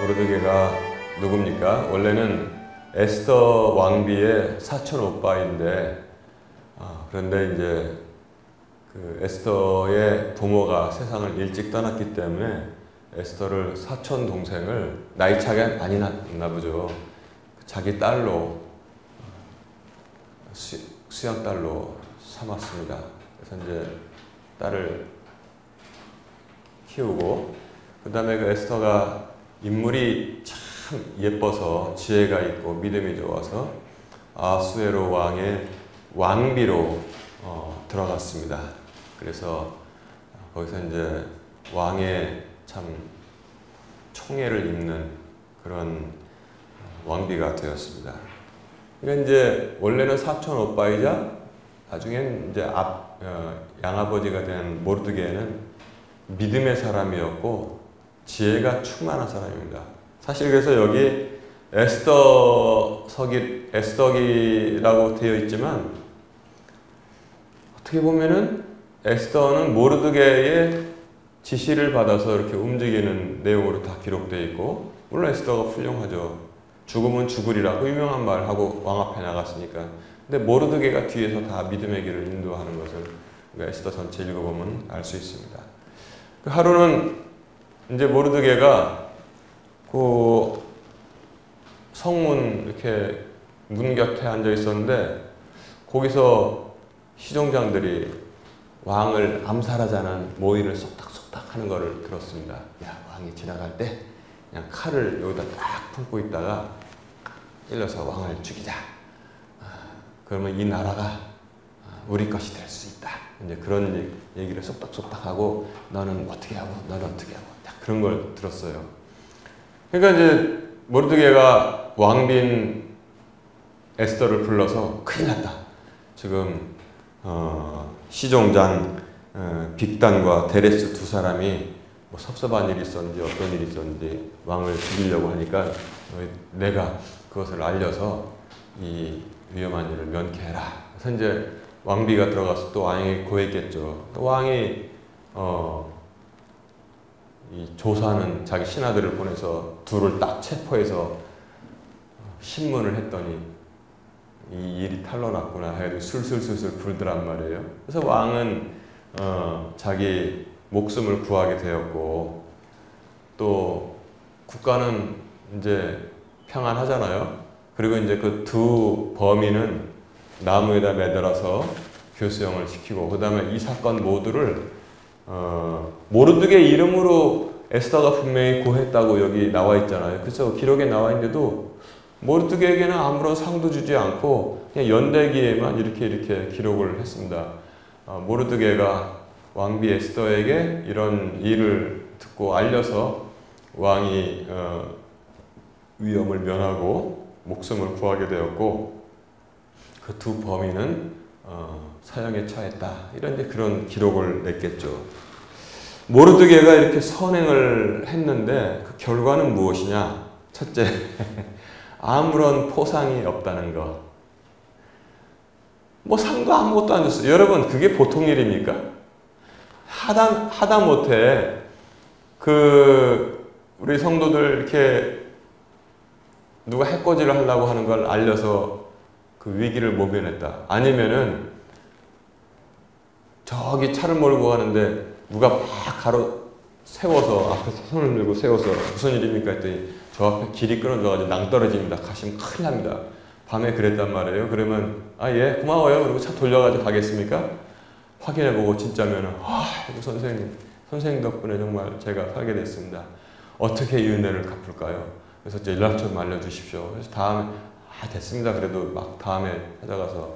모르드게가 누굽니까? 원래는 에스더 왕비의 사촌 오빠인데, 그런데 이제 그 에스더의 부모가 세상을 일찍 떠났기 때문에 에스더를 사촌 동생을 나이 차이가 많이 났나 보죠. 자기 딸로 수양 딸로 삼았습니다. 그래서 이제 딸을 키우고, 그 다음에 그 에스더가 인물이 참 예뻐서 지혜가 있고 믿음이 좋아서 아수에로 왕의 왕비로 들어갔습니다. 그래서 거기서 이제 왕의 참 총애를 입는 그런 왕비가 되었습니다. 그러니까 이제 원래는 사촌 오빠이자 나중엔 이제 양아버지가 된 모르드게는 믿음의 사람이었고 지혜가 충만한 사람입니다. 사실 그래서 여기 에스더기라고 되어 있지만 어떻게 보면은 에스더는 모르드게의 지시를 받아서 이렇게 움직이는 내용으로 다 기록되어 있고, 물론 에스더가 훌륭하죠. 죽으면 죽으리라고 유명한 말을 하고 왕 앞에 나갔으니까. 근데 모르드게가 뒤에서 다 믿음의 길을 인도하는 것을 에스더 전체 읽어보면 알 수 있습니다. 그 하루는 이제 모르드게가 그 성문 이렇게 문 곁에 앉아 있었는데, 거기서 시종장들이 왕을 암살하자는 모의를 쏙닥쏙닥 하는 것을 들었습니다. 야, 왕이 지나갈 때 그냥 칼을 여기다 딱 품고 있다가 찔러서 왕을 죽이자. 그러면 이 나라가 우리 것이 될 수 있다. 이제 그런 얘기를 쏙닥쏙닥 하고, 너는 어떻게 하고 너는 어떻게 하고 그런 걸 들었어요. 그러니까 이제 모르드게가 왕비인 에스더를 불러서 큰일 났다. 지금 시종장 빅단과 데레스 두 사람이 뭐 섭섭한 일이 있었는지 어떤 일이 있었는지 왕을 죽이려고 하니까 내가 그것을 알려서 이 위험한 일을 면케해라. 그래서 이제 왕비가 들어가서 또 왕에게 고했겠죠. 또 왕이 이 조사하는 자기 신하들을 보내서 둘을 딱 체포해서 신문을 했더니 이 일이 탄로났구나 해도 술술술술 부르더란 말이에요. 그래서 왕은 자기 목숨을 구하게 되었고, 또 국가는 이제 평안하잖아요. 그리고 이제 그 두 범인은 나무에다 매달아서 교수형을 시키고, 그 다음에 이 사건 모두를 모르드게 이름으로 에스더가 분명히 고했다고 여기 나와 있잖아요. 그래서 기록에 나와 있는데도 모르드게에게는 아무런 상도 주지 않고 그냥 연대기에만 이렇게 기록을 했습니다. 모르드게가 왕비 에스더에게 이런 일을 듣고 알려서 왕이 위험을 면하고 목숨을 구하게 되었고, 그 두 범인은 사형에 처했다. 이런 이제 그런 기록을 냈겠죠. 모르드게가 이렇게 선행을 했는데 그 결과는 무엇이냐? 첫째, 아무런 포상이 없다는 것. 뭐 상도 아무것도 안 줬어요. 여러분, 그게 보통 일입니까? 하다못해 우리 성도들 이렇게 누가 해코지를 하려고 하는 걸 알려서 그 위기를 모면했다. 아니면은 저기 차를 몰고 가는데 누가 막 세워서 앞에서 손을 들고 세워서 무슨 일입니까 했더니 저 앞에 길이 끊어져가지고 낭떠러집니다. 가시면 큰일 납니다. 밤에 그랬단 말이에요. 그러면 예 고마워요. 그리고 차 돌려가지고 가겠습니까? 확인해보고 진짜면은 선생님 덕분에 정말 제가 살게 됐습니다. 어떻게 이 은혜를 갚을까요? 그래서 이제 연락 좀 알려주십시오. 그래서 다음에 됐습니다. 그래도 막 다음에 찾아가서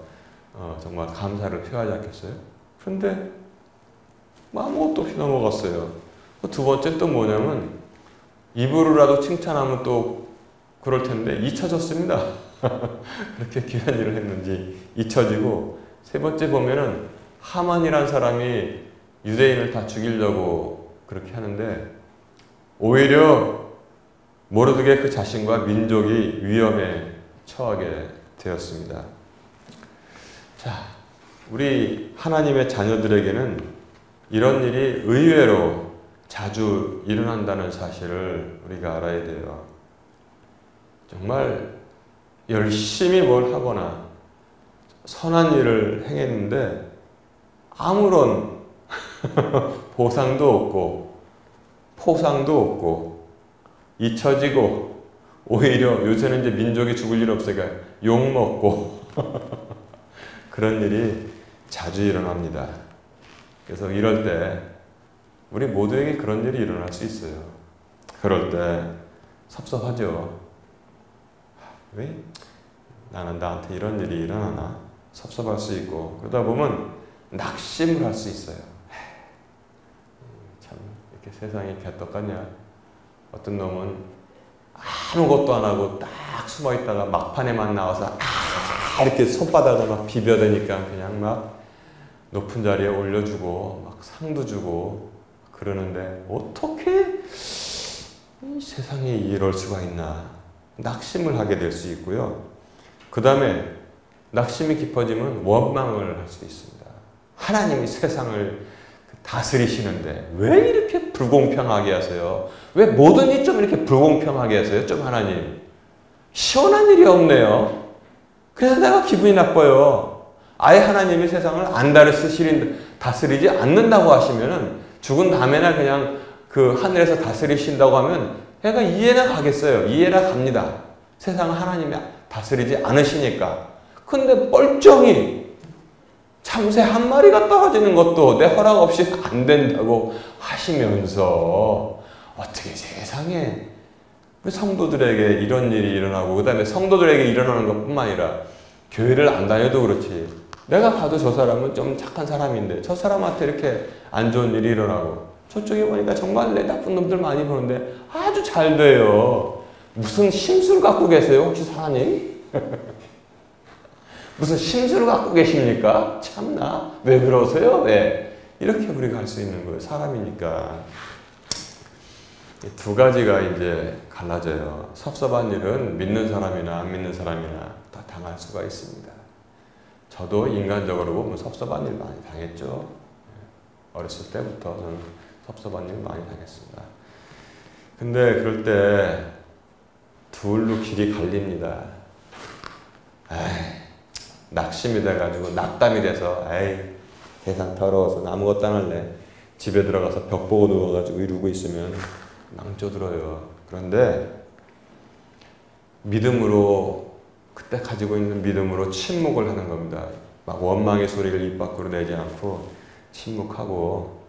정말 감사를 표하지 않겠어요? 그런데 아무것도 없이 넘어갔어요. 두 번째 또 뭐냐면 입으로라도 칭찬하면 또 그럴 텐데 잊혀졌습니다. 그렇게 귀한 일을 했는지 잊혀지고, 세 번째 보면은 하만이란 사람이 유대인을 다 죽이려고 그렇게 하는데 오히려 모르드게 그 자신과 민족이 위험에 처하게 되었습니다. 자, 우리 하나님의 자녀들에게는 이런 일이 의외로 자주 일어난다는 사실을 우리가 알아야 돼요. 정말 열심히 뭘 하거나 선한 일을 행했는데 아무런 보상도 없고 포상도 없고 잊혀지고 오히려 요새는 이제 민족이 죽을 일 없으니까 욕먹고 그런 일이 자주 일어납니다. 그래서 이럴 때 우리 모두에게 그런 일이 일어날 수 있어요. 그럴 때 섭섭하죠. 왜 나한테 이런 일이 일어나나 섭섭할 수 있고, 그러다 보면 낙심을 할 수 있어요. 참 이렇게 세상이 개떡같냐. 어떤 놈은 아무것도 안 하고 딱 숨어 있다가 막판에만 나와서 이렇게 손바닥을 막 비벼대니까 그냥 막 높은 자리에 올려주고 막 상도 주고 그러는데 어떻게 이 세상에 이럴 수가 있나 낙심을 하게 될 수 있고요. 그 다음에 낙심이 깊어지면 원망을 할 수 있습니다. 하나님이 세상을 다스리시는데 왜 이렇게 불공평하게 하세요? 왜 모든 일 좀 이렇게 불공평하게 하세요? 좀 하나님 시원한 일이 없네요. 그래서 내가 기분이 나빠요. 아예 하나님이 세상을 안 다스리지 않는다고 하시면은 죽은 다음에나 그냥 그 하늘에서 다스리신다고 하면 내가 이해나 가겠어요. 이해나 갑니다. 세상을 하나님이 다스리지 않으시니까. 근데 뻘쩡히 참새 한 마리가 떨어지는 것도 내 허락 없이 안 된다고 하시면서 어떻게 세상에 성도들에게 이런 일이 일어나고, 그 다음에 성도들에게 일어나는 것뿐만 아니라 교회를 안 다녀도 그렇지, 내가 봐도 저 사람은 좀 착한 사람인데 저 사람한테 이렇게 안 좋은 일이 일어나고, 저쪽에 보니까 정말 내 나쁜 놈들 많이 보는데 아주 잘 돼요. 무슨 심술 갖고 계세요? 혹시 사장님? 무슨 심술을 갖고 계십니까? 참나? 왜 그러세요? 왜? 이렇게 우리가 할 수 있는 거예요. 사람이니까. 두 가지가 이제 갈라져요. 섭섭한 일은 믿는 사람이나 안 믿는 사람이나 다 당할 수가 있습니다. 저도 인간적으로 보면 섭섭한 일 많이 당했죠. 어렸을 때부터 저는 섭섭한 일 많이 당했습니다. 근데 그럴 때 둘로 길이 갈립니다. 낙심이 돼가지고 낙담이 돼서 세상 더러워서 아무것도 안 할래. 집에 들어가서 벽 보고 누워가지고 이러고 있으면 낭쪼들어요. 그런데 믿음으로, 그때 가지고 있는 믿음으로 침묵을 하는 겁니다. 막 원망의 소리를 입 밖으로 내지 않고 침묵하고,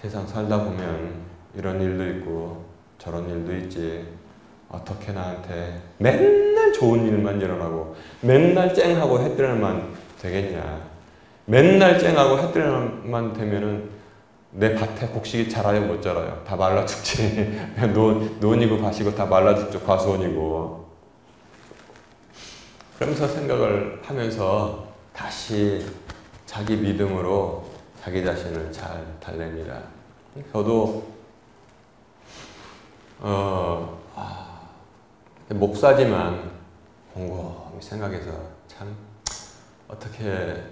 세상 살다 보면 이런 일도 있고 저런 일도 있지. 어떻게 나한테 맨날 좋은 일만 일어나고 맨날 쨍하고 해뜰만 되겠냐. 맨날 쨍하고 해뜰만 되면은 내 밭에 곡식이 자라요? 못 자라요? 다 말라 죽지. 논이고 밭이고 다 말라 죽죠. 과수원이고. 그러면서 생각을 하면서 다시 자기 믿음으로 자기 자신을 잘 달랩니다. 저도 목사지만 곰곰이 생각해서 참 어떻게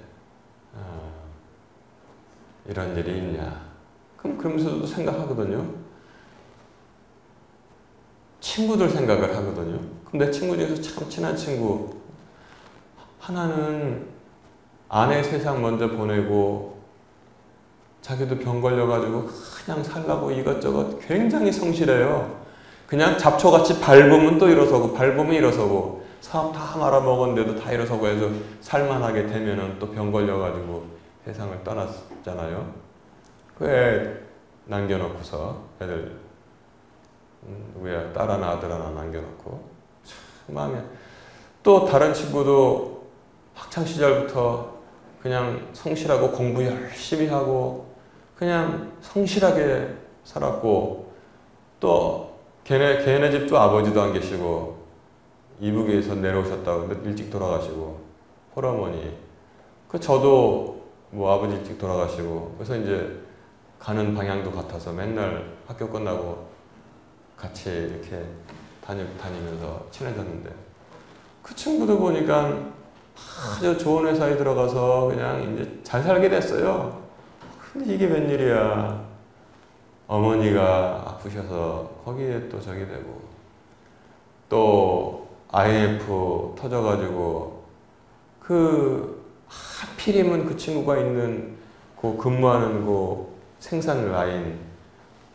이런 일이 있냐. 그러면서도 생각하거든요. 친구들 생각을 하거든요. 그럼 내 친구 중에서 참 친한 친구 하나는 아내 세상 먼저 보내고 자기도 병 걸려가지고 그냥 살라고 이것저것 굉장히 성실해요. 그냥 잡초같이 밟으면 또 일어서고 밟으면 일어서고 사업 다 말아먹었는데도 다 일어서고 해서 살만하게 되면은 또 병 걸려가지고 세상을 떠났잖아요. 그 애 남겨놓고서 애들 누구야 딸 하나 아들 하나 남겨놓고 참 마음에. 또 다른 친구도 학창시절부터 그냥 성실하고 공부 열심히 하고 그냥 성실하게 살았고, 또 걔네 집도 아버지도 안 계시고 이북에서 내려오셨다고 근데 일찍 돌아가시고, 홀어머니. 저도 뭐 아버지 일찍 돌아가시고, 그래서 이제 가는 방향도 같아서 맨날 학교 끝나고 같이 이렇게 다니면서 친해졌는데, 그 친구도 보니까 아주 좋은 회사에 들어가서 그냥 이제 잘 살게 됐어요. 근데 이게 웬일이야. 어머니가 아프셔서 거기에 또 저기 되고, 또 IMF 터져가지고 하필이면 그 친구가 있는 그 근무하는 그 생산 라인,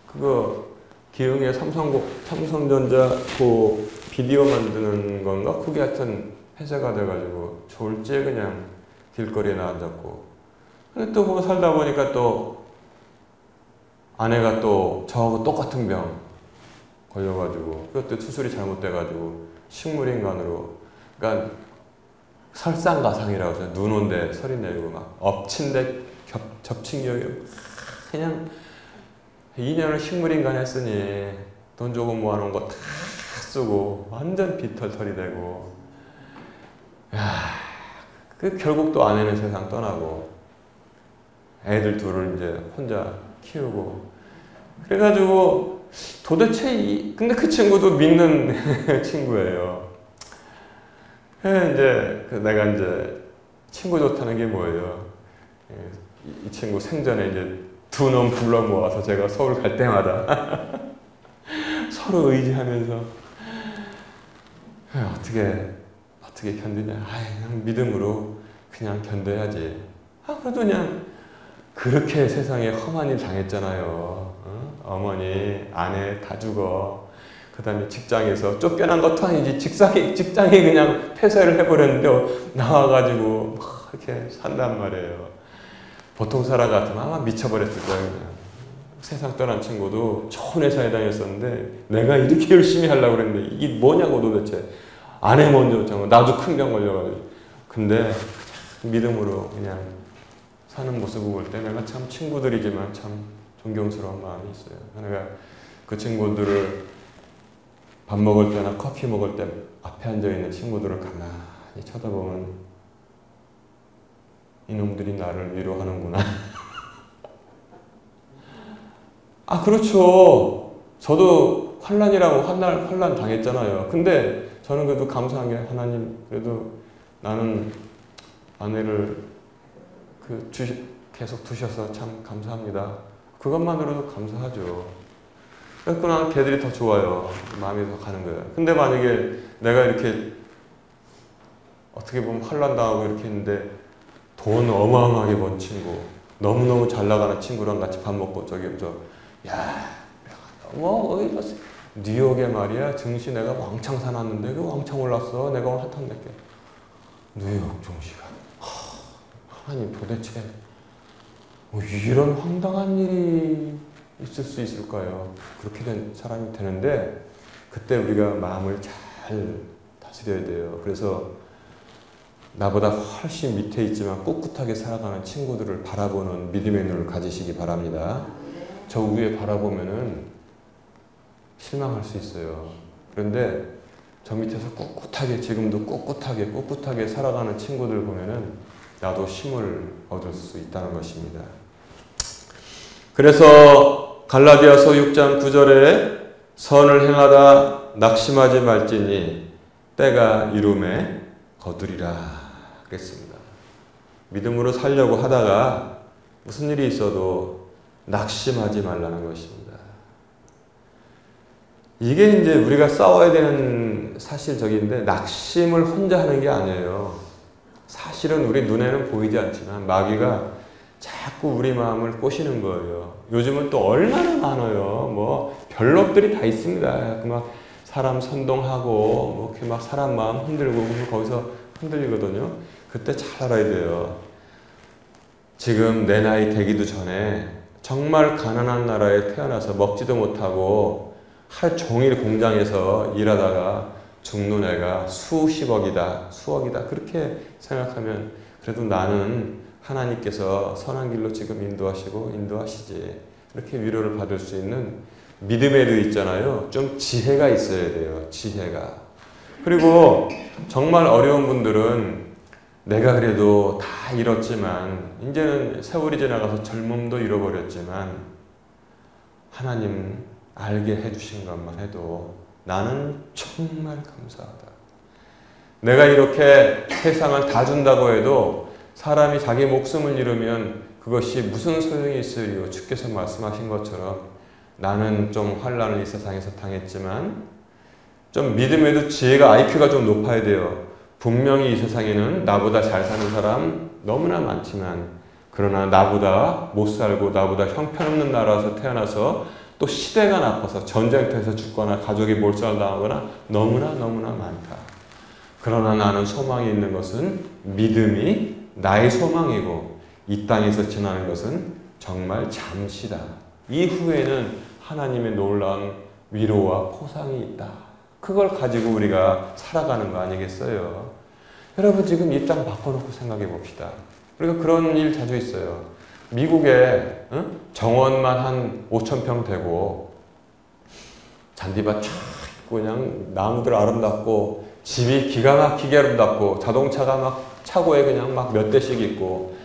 그거 기흥의 삼성전자 그 비디오 만드는 건가? 그게 하여튼 폐쇄가 돼가지고 졸지에 그냥 길거리에 나앉았고, 근데 또 그거 살다 보니까 또 아내가 또 저하고 똑같은 병 걸려가지고, 그것도 수술이 잘못돼가지고 식물인간으로, 그러니까 설상가상이라고 해서 눈 온데 소리 내고 막 엎친데 접친 기억이, 그냥 2년을 식물인간 했으니 돈 조금 모아놓은 거 다 쓰고 완전 빈털털이 되고, 결국 또 아내는 세상 떠나고 애들 둘을 이제 혼자 키우고, 그래가지고 도대체 근데 그 친구도 믿는 친구예요. 이제 내가 이제 친구 좋다는 게 뭐예요? 이 친구 생전에 이제 두 놈 불러 모아서 제가 서울 갈 때마다 서로 의지하면서 어떻게 견디냐? 그냥 믿음으로 그냥 견뎌야지. 그래도 그냥 그렇게 세상에 험한 일 당했잖아요. 어머니, 아내 다 죽어. 그 다음에 직장에서 쫓겨난 것도 아니지. 직장이 그냥 폐쇄를 해버렸는데 나와가지고 막 이렇게 산단 말이에요. 보통 사람 같으면 아마 미쳐버렸을 거예요. 그냥. 세상 떠난 친구도 좋은 회사에 다녔었는데 내가 이렇게 열심히 하려고 그랬는데 이게 뭐냐고 도대체. 아내 먼저 정말 나도 큰 병 걸려가지고. 근데 믿음으로 그냥 사는 모습을 볼 때 내가 참 친구들이지만 참 존경스러운 마음이 있어요. 내가 그 친구들을 밥 먹을 때나 커피 먹을 때 앞에 앉아있는 친구들을 가만히 쳐다보면 이놈들이 나를 위로하는구나. 그렇죠. 저도 환난 당했잖아요. 근데 저는 그래도 감사한 게, 하나님 그래도 나는 아내를 계속 두셔서 참 감사합니다. 그것만으로도 감사하죠. 그래서 난 걔들이 더 좋아요. 마음이 더 가는 거예요. 근데 만약에 내가 이렇게 어떻게 보면 환난당하고 이렇게 했는데 돈 어마어마하게 번 친구, 너무너무 잘 나가는 친구랑 같이 밥 먹고 뉴욕에 말이야 증시 내가 왕창 사놨는데 그 왕창 올랐어. 내가 오늘 핫한 낼게. 뉴욕 증시가 하나님 도대체 이런 황당한 일이 있을 수 있을까요? 그렇게 된 사람이 되는데 그때 우리가 마음을 잘 다스려야 돼요. 그래서 나보다 훨씬 밑에 있지만 꿋꿋하게 살아가는 친구들을 바라보는 믿음의 눈을 가지시기 바랍니다. 저 위에 바라보면은 실망할 수 있어요. 그런데 저 밑에서 꿋꿋하게, 지금도 꿋꿋하게 살아가는 친구들 보면은 나도 힘을 얻을 수 있다는 것입니다. 그래서 갈라디아서 6장 9절에 선을 행하다 낙심하지 말지니 때가 이름에 거두리라 그랬습니다. 믿음으로 살려고 하다가 무슨 일이 있어도 낙심하지 말라는 것입니다. 이게 이제 우리가 싸워야 되는 사실적인데 낙심을 혼자 하는 게 아니에요. 사실은 우리 눈에는 보이지 않지만 마귀가 자꾸 우리 마음을 꼬시는 거예요. 요즘은 또 얼마나 많아요. 뭐 별것들이 다 있습니다. 막 사람 선동하고 뭐 이렇게 막 사람 마음 흔들고 거기서 흔들리거든요. 그때 잘 알아야 돼요. 지금 내 나이 되기도 전에 정말 가난한 나라에 태어나서 먹지도 못하고 하루 종일 공장에서 일하다가 죽는 애가 수십억이다, 수억이다 그렇게 생각하면 그래도 나는 하나님께서 선한 길로 지금 인도하시지 그렇게 위로를 받을 수 있는 믿음의 를 있잖아요. 좀 지혜가 있어야 돼요. 지혜가. 그리고 정말 어려운 분들은 내가 그래도 다 잃었지만 이제는 세월이 지나가서 젊음도 잃어버렸지만 하나님 알게 해주신 것만 해도 나는 정말 감사하다. 내가 이렇게 세상을 다 준다고 해도 사람이 자기 목숨을 잃으면 그것이 무슨 소용이 있으리요. 주께서 말씀하신 것처럼 나는 좀 환난을 이 세상에서 당했지만 좀 믿음에도 지혜가 IQ가 좀 높아야 돼요. 분명히 이 세상에는 나보다 잘 사는 사람 너무나 많지만 그러나 나보다 못 살고 나보다 형편없는 나라에서 태어나서 또 시대가 나빠서 전쟁터에서 죽거나 가족이 몰살당하거나 너무나 많다. 그러나 나는 소망이 있는 것은 믿음이 나의 소망이고 이 땅에서 지나는 것은 정말 잠시다. 이후에는 하나님의 놀라운 위로와 포상이 있다. 그걸 가지고 우리가 살아가는 거 아니겠어요? 여러분 지금 이 땅 바꿔놓고 생각해 봅시다. 우리가 그런 일 자주 있어요. 미국에 정원만 한 5,000평 되고 잔디밭 쫙 있고 그냥 나무들 아름답고 집이 기가 막히게 아름답고 자동차가 막 차고에 그냥 막 몇 대씩 있고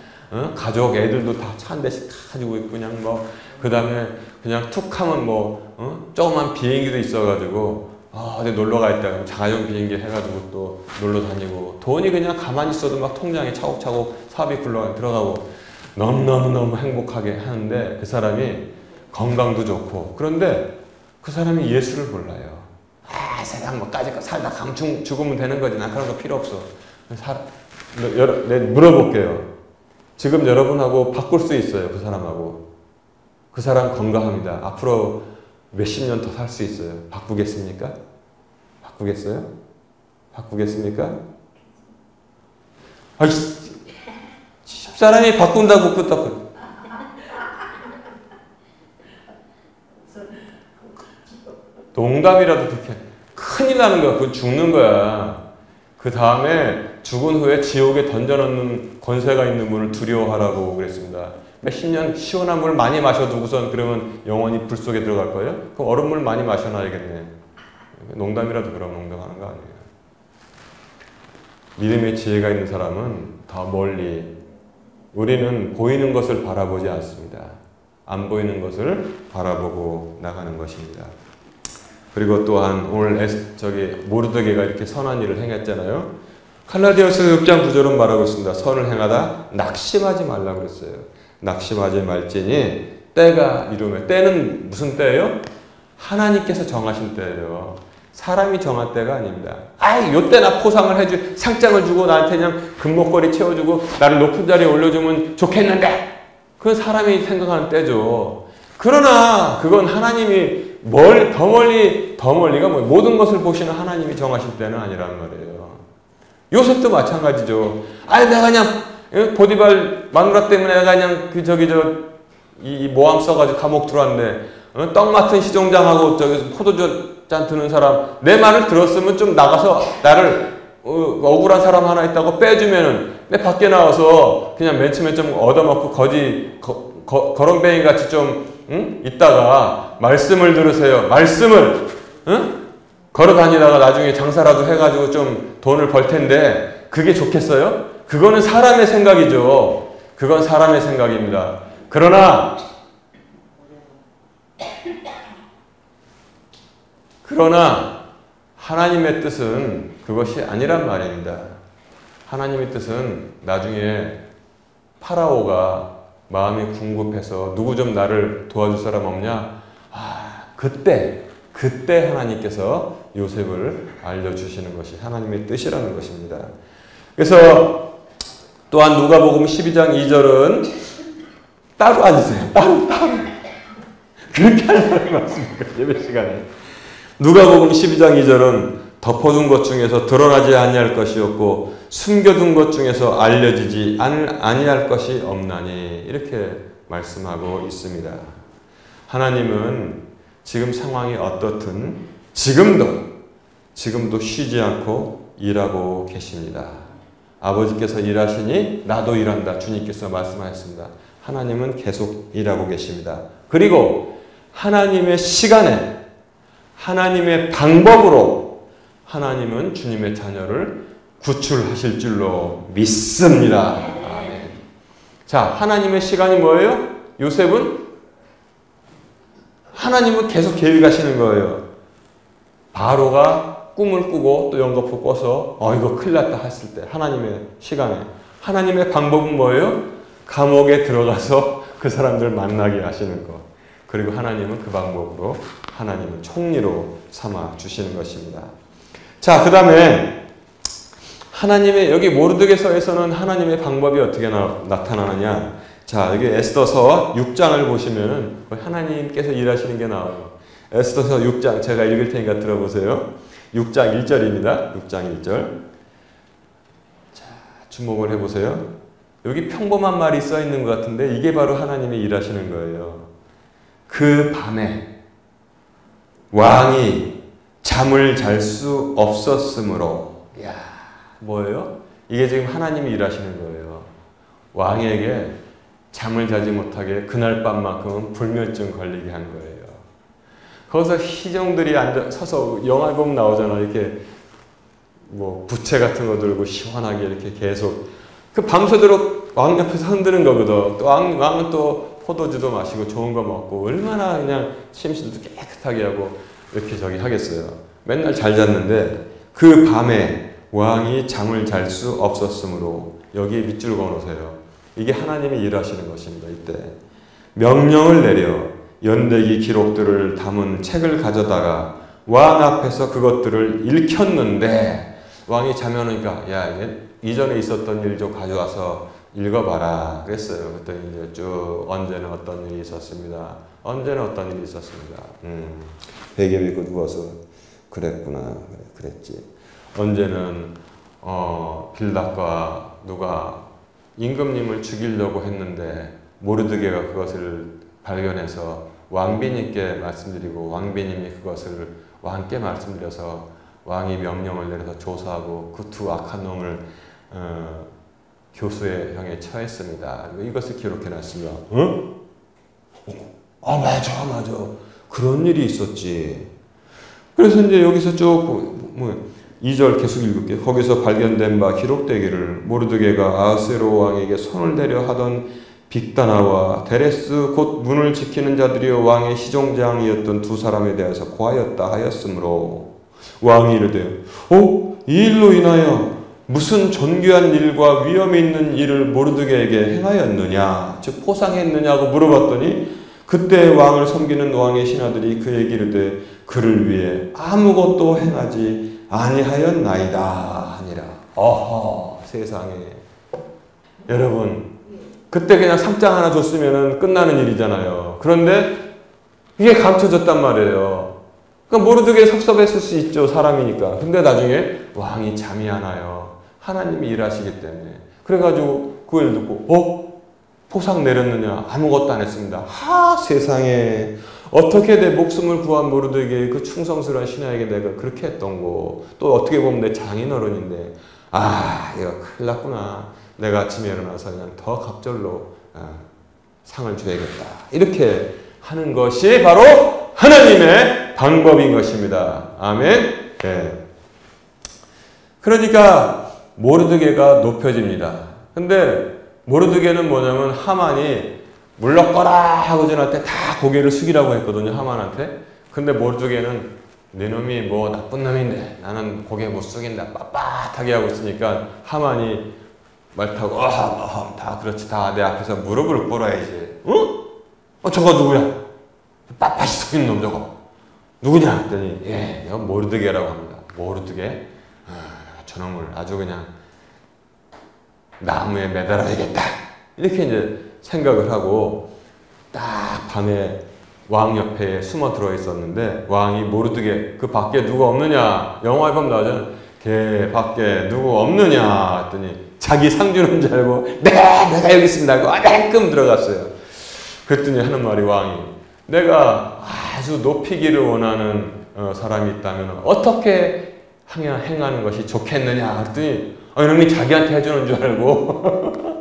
가족 애들도 다 차 한 대씩 다 가지고 있고 그냥 뭐 그 다음에 그냥 툭 하면 뭐 조그만 비행기도 있어가지고 어디 놀러 가 있다 자가용 비행기 해가지고 또 놀러 다니고 돈이 그냥 가만히 있어도 막 통장에 차곡차곡 사업이 들어가고 너무 행복하게 하는데 그 사람이 건강도 좋고 그런데 그 사람이 예수를 몰라요. 세상 뭐까지 살다 감충 죽으면 되는 거지. 난 그런 거 필요 없어. 내가 물어볼게요. 지금 여러분하고 바꿀 수 있어요. 그 사람하고. 그 사람 건강합니다. 앞으로 몇십 년 더 살 수 있어요. 바꾸겠습니까? 바꾸겠어요? 바꾸겠습니까? 집사람이 바꾼다고 끄떡. 농담이라도 그렇게 큰일 나는 거야. 그건 죽는 거야. 그 다음에 죽은 후에 지옥에 던져놓는 권세가 있는 분을 두려워하라고 그랬습니다. 몇십 년 시원한 물 많이 마셔두고선 그러면 영원히 불 속에 들어갈 거예요? 그럼 얼음물 많이 마셔놔야겠네. 농담이라도 그럼 농담하는 거 아니에요. 믿음의 지혜가 있는 사람은 더 멀리 우리는 보이는 것을 바라보지 않습니다. 안 보이는 것을 바라보고 나가는 것입니다. 그리고 또한 오늘 모르드게가 이렇게 선한 일을 행했잖아요. 갈라디아서 6장 9절은 말하고 있습니다. 선을 행하다 낙심하지 말라고 그랬어요. 낙심하지 말지니 때가 이르면 때는 무슨 때예요? 하나님께서 정하신 때예요. 사람이 정한 때가 아닙니다. 요때 나 포상을 해주 상장을 주고 나한테 그냥 금목걸이 채워주고 나를 높은 자리에 올려주면 좋겠는데 그건 사람이 생각하는 때죠. 그러나 그건 하나님이 더 멀리가 모든 것을 보시는 하나님이 정하신 때는 아니란 말이에요. 요셉도 마찬가지죠. 내가 그냥 보디발 마누라 때문에 내가 그냥 이 모함 써가지고 감옥 들어왔는데 떡 맡은 시종장하고 포도주 잔 드는 사람 내 말을 들었으면 좀 나가서 나를 억울한 사람 하나 있다고 빼주면은 내 밖에 나와서 그냥 맨 처음에 좀 얻어먹고 거렁뱅이 같이 좀 있다가 말씀을 들으세요. 말씀을 걸어 다니다가 나중에 장사라도 해가지고 좀 돈을 벌 텐데 그게 좋겠어요? 그거는 사람의 생각이죠. 그건 사람의 생각입니다. 그러나 하나님의 뜻은 그것이 아니란 말입니다. 하나님의 뜻은 나중에 파라오가 마음이 궁급해서 누구 좀 나를 도와줄 사람 없냐? 그때 하나님께서 요셉을 알려주시는 것이 하나님의 뜻이라는 것입니다. 그래서 또한 누가복음 12장 2절은 따로 앉으세요. 따로. 그렇게 하려는 말씀입니까? 예배 시간에. 누가복음 12장 2절은 덮어둔 것 중에서 드러나지 아니할 것이 없고 숨겨둔 것 중에서 알려지지 아니할 것이 없나니 이렇게 말씀하고 있습니다. 하나님은 지금 상황이 어떻든 지금도 쉬지 않고 일하고 계십니다. 아버지께서 일하시니 나도 일한다. 주님께서 말씀하셨습니다. 하나님은 계속 일하고 계십니다. 그리고 하나님의 시간에 하나님의 방법으로 하나님은 주님의 자녀를 구출하실 줄로 믿습니다. 아멘. 자, 하나님의 시간이 뭐예요? 하나님은 계속 계획하시는 거예요. 바로가 꿈을 꾸고 또 연거푸 꿔서 이거 큰일 났다 했을 때 하나님의 시간에 하나님의 방법은 뭐예요? 감옥에 들어가서 그 사람들 만나게 하시는 것. 그리고 하나님은 그 방법으로 하나님은 총리로 삼아 주시는 것입니다. 자, 그 다음에 하나님의 여기 모르드게서에서는 하나님의 방법이 어떻게 나타나느냐? 자, 여기 에스더서 6장을 보시면은 하나님께서 일하시는 게 나와요. 에스더서 6장 제가 읽을 테니까 들어보세요. 6장 1절입니다. 6장 1절. 자, 주목을 해보세요. 여기 평범한 말이 써 있는 것 같은데 이게 바로 하나님이 일하시는 거예요. 그 밤에 왕이 잠을 잘 수 없었으므로. 야, 뭐예요? 이게 지금 하나님이 일하시는 거예요. 왕에게 잠을 자지 못하게 그날 밤만큼은 불면증 걸리게 한 거예요. 거기서 희정들이 서서 영화 보면 나오잖아. 이렇게 뭐 부채 같은 거 들고 시원하게 이렇게 계속 그 밤새도록 왕 옆에서 흔드는 거거든. 또 왕은 또 포도주도 마시고 좋은 거 먹고 얼마나 그냥 침실도 깨끗하게 하고 이렇게 저기 하겠어요. 맨날 잘 잤는데 그 밤에 왕이 잠을 잘 수 없었으므로 여기에 밑줄 그어놓으세요. 이게 하나님이 일하시는 것입니다. 이때 명령을 내려 연대기 기록들을 담은 책을 가져다가 왕 앞에서 그것들을 읽혔는데 왕이 자면 오니까 야, 이전에 있었던 일 좀 가져와서 읽어봐라 그랬어요. 그랬더니 이제 쭉 언제는 어떤 일이 있었습니다. 언제는 어떤 일이 있었습니다. 베개 밀고 누워서 그랬구나. 그랬지. 언제는 빌닷과 누가 임금님을 죽이려고 했는데 모르드게가 그것을 발견해서 왕비님께 말씀드리고 왕비님이 그것을 왕께 말씀드려서 왕이 명령을 내려서 조사하고 그 두 악한 놈을 교수의 형에 처했습니다. 이것을 기록해놨습니다. 응? 맞아. 그런 일이 있었지. 그래서 이제 여기서 쭉 2절 계속 읽을게요. 거기서 발견된 바 기록되기를 모르드게가 아하스웨로 왕에게 손을 대려 하던 빅다나와 데레스 곧 문을 지키는 자들이여 왕의 시종장이었던 두 사람에 대해서 고하였다 하였으므로 왕이 이르되 이 일로 인하여 무슨 존귀한 일과 위험이 있는 일을 모르드게에게 행하였느냐 즉 포상했느냐고 물어봤더니 그때 왕을 섬기는 왕의 신하들이 그에게 이르되 그를 위해 아무것도 행하지 아니하였나이다 하니라. 어허, 세상에. 여러분, 그때 그냥 상장 하나 줬으면 끝나는 일이잖아요. 그런데 이게 감춰졌단 말이에요. 그러니까 모르드게 섭섭했을 수 있죠. 사람이니까. 근데 나중에 왕이 잠이 안 와요. 하나님이 일하시기 때문에. 그래가지고 그 일 듣고 포상 내렸느냐? 아무것도 안 했습니다. 세상에. 어떻게 내 목숨을 구한 모르드게 그 충성스러운 신하에게 내가 그렇게 했던 거. 또 어떻게 보면 내 장인어른인데 이거 큰일 났구나. 내가 아침에 일어나서 그냥 더 갑절로 상을 줘야겠다. 이렇게 하는 것이 바로 하나님의 방법인 것입니다. 아멘. 네. 그러니까 모르드게가 높여집니다. 근데 모르드게는 뭐냐면 하만이 물러거라 하고 전할 때 다 고개를 숙이라고 했거든요. 하만한테. 근데 모르드게는 네 놈이 뭐 나쁜 놈인데 나는 고개 못 숙인다. 빳빳하게 하고 있으니까 하만이 말 타고 다 그렇지. 다 내 앞에서 무릎을 꿇어야지. 저거 누구야? 빳빳이 숙인 놈 저거. 누구냐? 했더니 이건 모르드게라고 합니다. 모르드게. 저놈을 아주 그냥 나무에 매달아야겠다. 이렇게 이제 생각을 하고 딱 밤에 왕 옆에 숨어 들어 있었는데 왕이 모르드게 그 밖에 누가 없느냐? 영화에 보면 나오잖아. 걔 밖에 누구 없느냐? 했더니 자기 상 주는 줄 알고 내가 여기 있습니다 하고 내끔 들어갔어요. 그랬더니 하는 말이 왕이 내가 아주 높이기를 원하는 사람이 있다면 어떻게 행하는 것이 좋겠느냐? 그랬더니 이놈이 자기한테 해주는 줄 알고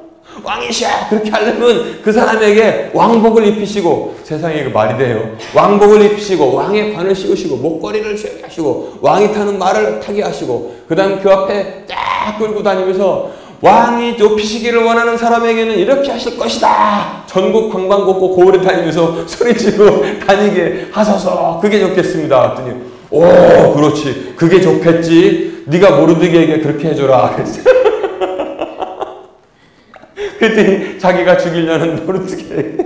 왕이시여 그렇게 하려면 그 사람에게 왕복을 입히시고 세상에 그 말이 돼요. 왕복을 입히시고 왕의 관을 씌우시고 목걸이를 씌우게 하시고 왕이 타는 말을 타게 하시고 그 다음 그 앞에 쫙 끌고 다니면서 왕이 높이시기를 원하는 사람에게는 이렇게 하실 것이다. 전국 방방곡곡 고을에 다니면서 소리치고 다니게 하소서. 그게 좋겠습니다. 그랬더니 그렇지. 그게 좋겠지. 네가 모르드게에게 그렇게 해줘라. 그랬더니 자기가 죽이려는 모르드게에게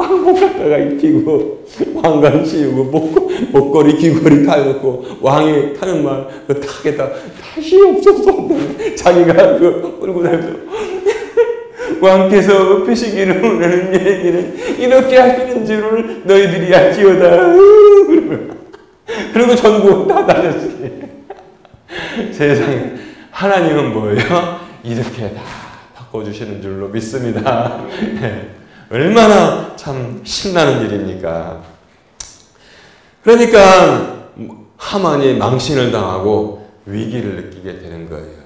왕복 갖다가 입히고 왕관 씌우고 목걸이 귀걸이 다 해놓고 왕이 타는 말 그 탁에다 다시 없어서 자기가 그 끌고 다니면서 왕께서 엎으시기를 원하는 얘기는 이렇게 하시는 줄을 너희들이 알지어다. 그리고 전부 다 다녔으니 세상에 하나님은 뭐예요? 이렇게 다 바꿔주시는 줄로 믿습니다. 얼마나 참 신나는 일입니까? 그러니까 하만이 망신을 당하고 위기를 느끼게 되는 거예요.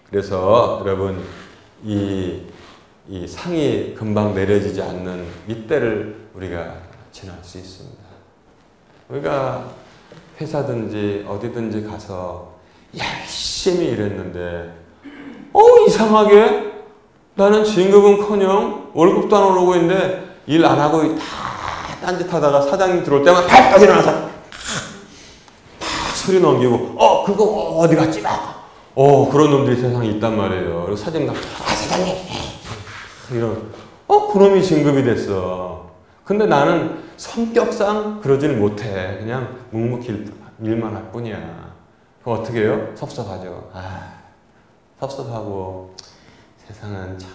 그래서 여러분 이 상이 금방 내려지지 않는 이때를 우리가 지날 수 있습니다. 우리가 회사든지 어디든지 가서 열심히 일했는데 이상하게 나는 진급은커녕 월급도 안 오르고 있는데 일 안 하고 다 딴짓하다가 사장님 들어올 때마다 발까지 일어나서 막 소리 넘기고 그거 어디 갔지? 그런 놈들이 세상에 있단 말이에요. 그리고 사장님 사장님 이런 그놈이 진급이 됐어. 근데 나는 성격상 그러지는 못해. 그냥 묵묵히 일만 할 뿐이야. 그럼 어떻게 해요? 섭섭하죠. 섭섭하고 세상은 참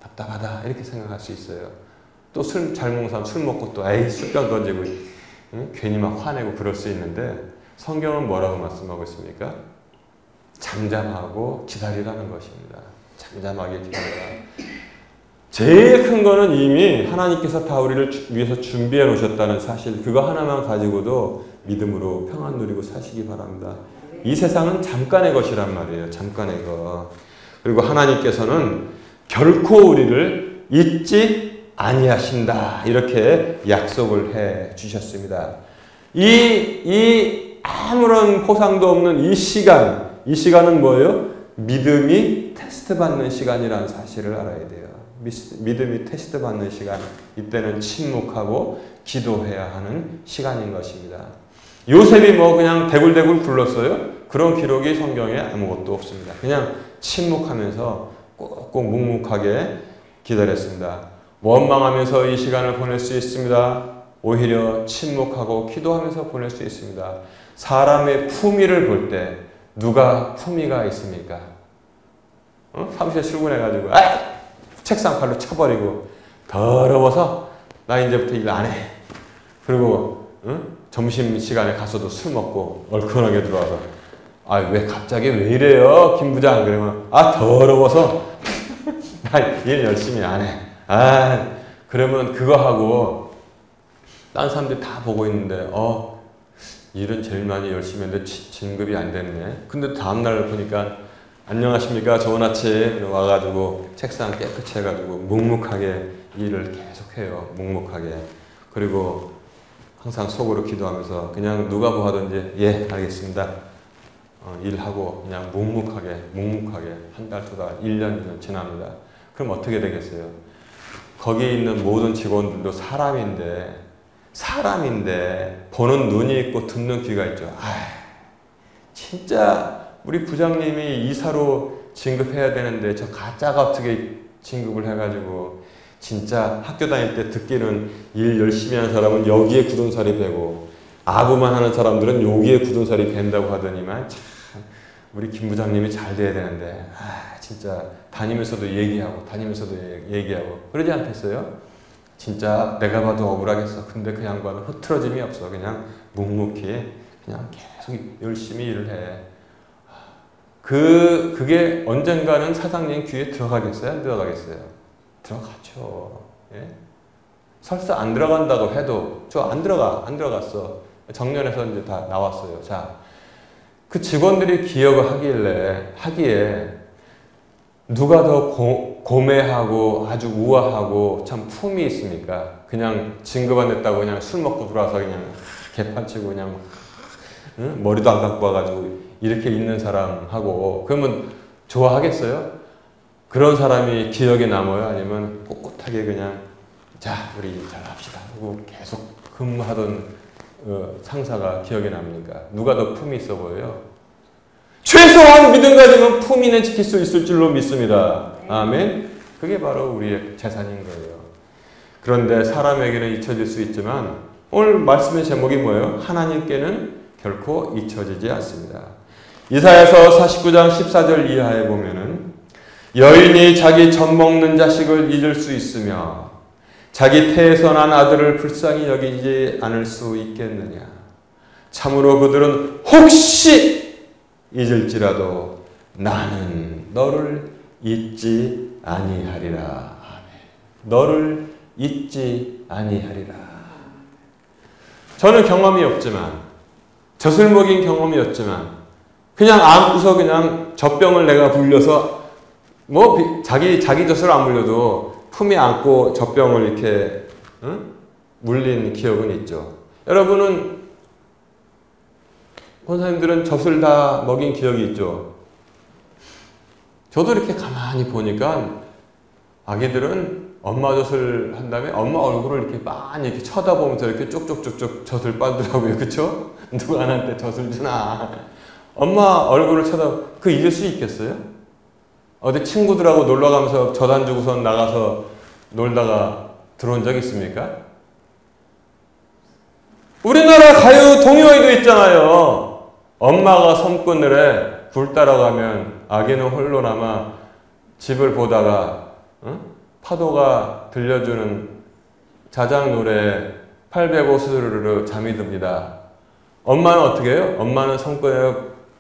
답답하다 이렇게 생각할 수 있어요. 또 술 잘 먹는 사람 술 먹고 또 술병 던지고 괜히 막 화내고 그럴 수 있는데 성경은 뭐라고 말씀하고 있습니까? 잠잠하고 기다리라는 것입니다. 잠잠하게 기다리라. 제일 큰 거는 이미 하나님께서 다 우리를 위해서 준비해 놓으셨다는 사실, 그거 하나만 가지고도 믿음으로 평안 누리고 사시기 바랍니다. 이 세상은 잠깐의 것이란 말이에요. 잠깐의 것. 그리고 하나님께서는 결코 우리를 잊지 아니하신다. 이렇게 약속을 해 주셨습니다. 이 아무런 보상도 없는 이 시간은 뭐예요? 믿음이 테스트 받는 시간이라는 사실을 알아야 돼요. 믿음이 테스트 받는 시간, 이때는 침묵하고 기도해야 하는 시간인 것입니다. 요셉이 그냥 대굴대굴 굴렀어요? 그런 기록이 성경에 아무것도 없습니다. 그냥 침묵하면서 꼭꼭 묵묵하게 기다렸습니다. 원망하면서 이 시간을 보낼 수 있습니다. 오히려 침묵하고 기도하면서 보낼 수 있습니다. 사람의 품위를 볼 때 누가 품위가 있습니까? 사무실에 출근해가지고 책상 발로 쳐버리고 더러워서 나 이제부터 일 안 해. 그리고 점심시간에 가서도 술 먹고 얼큰하게 들어와서 왜 갑자기 왜 이래요 김 부장. 그러면 더러워서 나 일 열심히 안 해. 그러면 그거 하고 딴 사람들이 다 보고 있는데 일은 제일 많이 열심히 했는데 진급이 안 됐네. 근데 다음날 보니까 안녕하십니까 좋은 아침 와가지고 책상 깨끗이 해가지고 묵묵하게 일을 계속해요. 묵묵하게. 그리고 항상 속으로 기도하면서 그냥 누가 뭐 하든지 예 알겠습니다. 일하고 그냥 묵묵하게 한 달, 두 달, 1년, 2년 지납니다. 그럼 어떻게 되겠어요? 거기 있는 모든 직원들도 사람인데 보는 눈이 있고 듣는 귀가 있죠. 진짜 우리 부장님이 이사로 진급해야 되는데 저 가짜가 어떻게 진급을 해가지고 진짜 학교 다닐 때 듣기는 일 열심히 하는 사람은 여기에 굳은 살이 배고 아부만 하는 사람들은 여기에 굳은 살이 밴다고 하더니만 참 우리 김 부장님이 잘 돼야 되는데 진짜 다니면서도 얘기하고 그러지 않겠어요? 진짜 내가 봐도 억울하겠어. 근데 그 양반은 흐트러짐이 없어. 그냥 묵묵히 그냥 계속 열심히 일을 해. 그게 언젠가는 사장님 귀에 들어가겠어요? 안 들어가겠어요? 들어가죠. 예? 설사 안 들어간다고 해도 저 안 들어갔어. 정년에서 이제 다 나왔어요. 자, 그 직원들이 기억을 하기에 누가 더 고매하고 아주 우아하고 참 품이 있습니까? 그냥 진급 안 됐다고 그냥 술 먹고 들어와서 그냥 개판치고 그냥 머리도 안 감고 와가지고 이렇게 있는 사람하고 그러면 좋아하겠어요? 그런 사람이 기억에 남아요? 아니면 꿋꿋하게 그냥 자 우리 잘합시다 하고 계속 근무하던 상사가 기억에 남습니까? 누가 더 품이 있어 보여요? 최소한 믿음 가지면 품위는 지킬 수 있을 줄로 믿습니다. 아멘. 그게 바로 우리의 재산인 거예요. 그런데 사람에게는 잊혀질 수 있지만 오늘 말씀의 제목이 뭐예요? 하나님께는 결코 잊혀지지 않습니다. 이사야서 49장 14절 이하에 보면은 여인이 자기 젖먹는 자식을 잊을 수 있으며 자기 태에서 난 아들을 불쌍히 여기지 않을 수 있겠느냐. 참으로 그들은 혹시 잊을지라도 나는 너를 잊지 아니하리라. 아멘. 너를 잊지 아니하리라. 저는 경험이 없지만, 젖을 먹인 경험이 없지만 그냥 안고서 그냥 젖병을 내가 불려서 자기 젖을 안 물려도 품에 안고 젖병을 이렇게 물린 기억은 있죠. 여러분은 권사님들은 젖을 다 먹인 기억이 있죠. 저도 이렇게 가만히 보니까 아기들은 엄마 젖을 한 다음에 엄마 얼굴을 이렇게 많이 이렇게 쳐다보면서 이렇게 쭉쭉쭉쭉 젖을 빨더라고요. 그쵸? 누가 나한테 젖을 주나. 엄마 얼굴을 그 잊을 수 있겠어요? 어디 친구들하고 놀러 가면서 젖 안 주고선 나가서 놀다가 들어온 적 있습니까? 우리나라 가요 동요에도 있잖아요. 엄마가 섬그늘에 굴 따라가면 아기는 홀로 남아 집을 보다가 파도가 들려주는 자작 노래에 805 스르르 잠이 듭니다. 엄마는 어떻게 해요? 엄마는 섬그늘에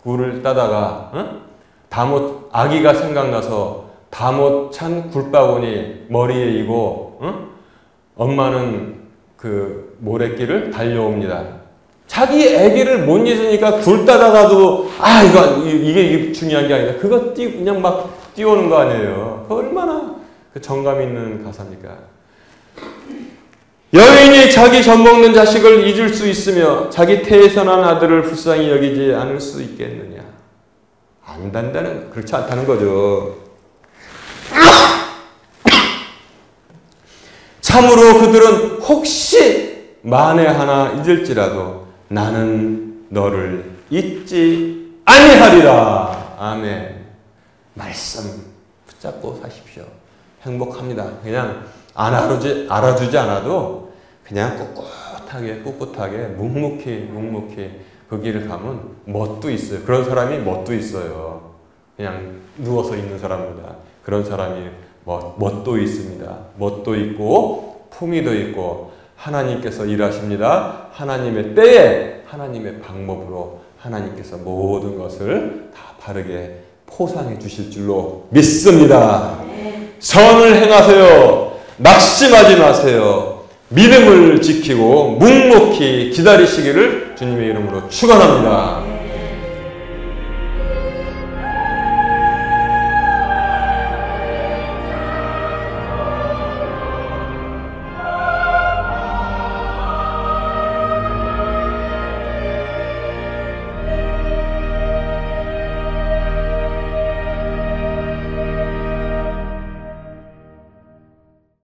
굴을 따다가 아기가 생각나서 다 못 찬 굴바구니 머리에 이고 엄마는 그 모래길을 달려옵니다. 자기 아기를 못 잊으니까 굴 따다가도 이게 중요한 게 아니다. 그거 그냥 막 뛰어오는 거 아니에요. 얼마나 그 정감 있는 가사입니까? 여인이 자기 젖먹는 자식을 잊을 수 있으며 자기 태에서 난 아들을 불쌍히 여기지 않을 수 있겠느냐? 그렇지 않다는 거죠. 참으로 그들은 혹시 만에 하나 잊을지라도 나는 너를 잊지 아니하리라. 아멘. 말씀 붙잡고 사십시오. 행복합니다. 그냥 알아주지 않아도 그냥 꿋꿋하게 묵묵히 그 길을 가면 멋도 있어요. 그런 사람이 멋도 있어요. 그냥 누워서 있는 사람보다 그런 사람이 멋도 있습니다. 멋도 있고 품위도 있고 하나님께서 일하십니다. 하나님의 때에 하나님의 방법으로 하나님께서 모든 것을 다 바르게 포상해 주실 줄로 믿습니다. 선을 행하세요. 낙심하지 마세요. 믿음을 지키고 묵묵히 기다리시기를 주님의 이름으로 축원합니다.